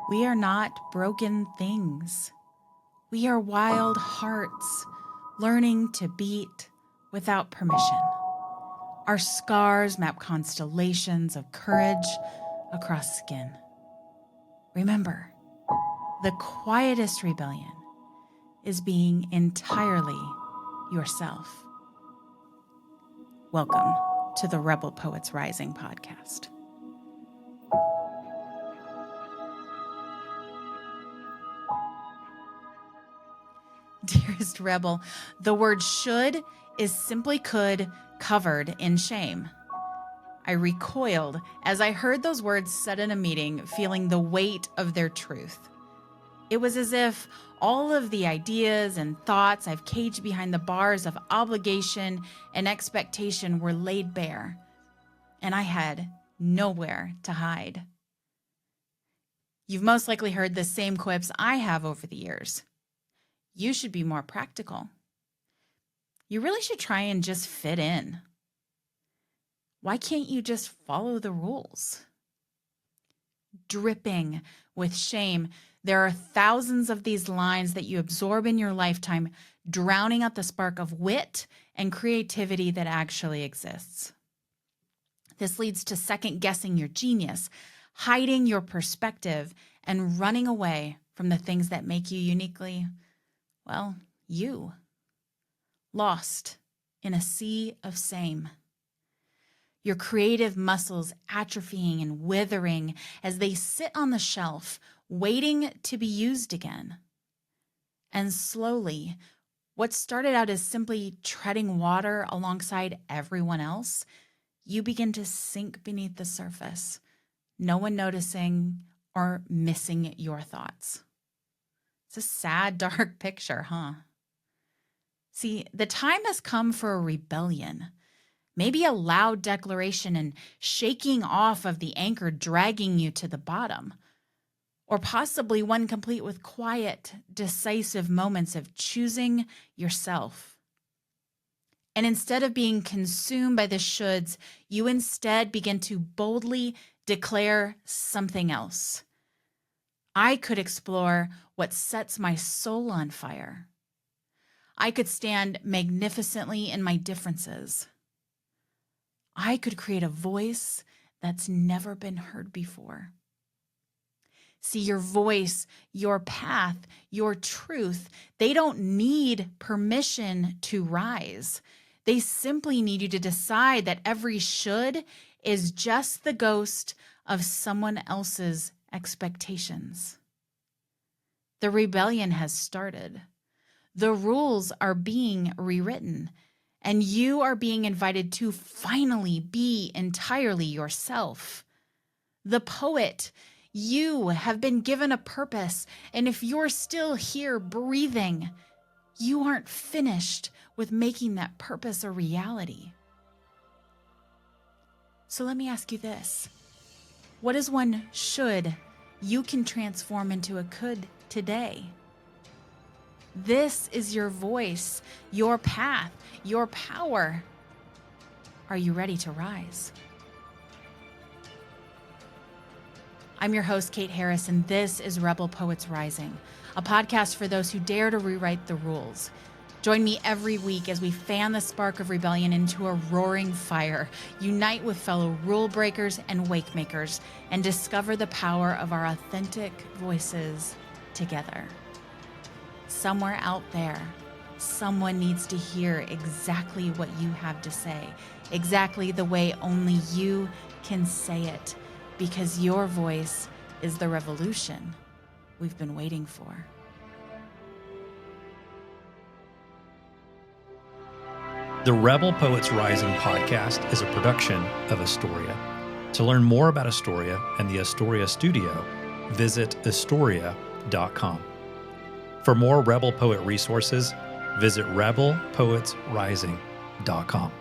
We are not broken things. We are wild hearts learning to beat without permission. Our scars map constellations of courage across skin. Remember, the quietest rebellion is being entirely yourself. Welcome to the Rebel Poets Rising podcast. Dearest Rebel, the word should is simply could covered in shame. I recoiled as I heard those words said in a meeting, feeling the weight of their truth. It was as if all of the ideas and thoughts I've caged behind the bars of obligation and expectation were laid bare, and I had nowhere to hide. You've most likely heard the same quips I have over the years. You should be more practical. You really should try and just fit in. Why can't you just follow the rules? Dripping with shame, there are thousands of these lines that you absorb in your lifetime, drowning out the spark of wit and creativity that actually exists. This leads to second-guessing your genius, hiding your perspective, and running away from the things that make you uniquely, well, you. Lost in a sea of same. Your creative muscles atrophying and withering as they sit on the shelf, waiting to be used again. And slowly, what started out as simply treading water alongside everyone else, you begin to sink beneath the surface, no one noticing or missing your thoughts. It's a sad, dark picture, huh? See, the time has come for a rebellion. Maybe a loud declaration and shaking off of the anchor dragging you to the bottom. Or possibly one complete with quiet, decisive moments of choosing yourself. And instead of being consumed by the shoulds, you instead begin to boldly declare something else. I could explore what sets my soul on fire. I could stand magnificently in my differences. I could create a voice that's never been heard before. See, your voice, your path, your truth, they don't need permission to rise. They simply need you to decide that every should is just the ghost of someone else's expectations. The rebellion has started. The rules are being rewritten, and you are being invited to finally be entirely yourself. The poet, you have been given a purpose, and if you're still here breathing, you aren't finished with making that purpose a reality. So let me ask you this. What is one should you can transform into a could today? This is your voice, your path, your power. Are you ready to rise? I'm your host, Kate Harris, and this is Rebel Poets Rising, a podcast for those who dare to rewrite the rules. Join me every week as we fan the spark of rebellion into a roaring fire, unite with fellow rule breakers and wake makers, and discover the power of our authentic voices together. Somewhere out there, someone needs to hear exactly what you have to say, exactly the way only you can say it, because your voice is the revolution we've been waiting for. The Rebel Poets Rising podcast is a production of Istoria. To learn more about Istoria and the Istoria studio, visit Istoria.com. For more Rebel Poet resources, visit rebelpoetsrising.com.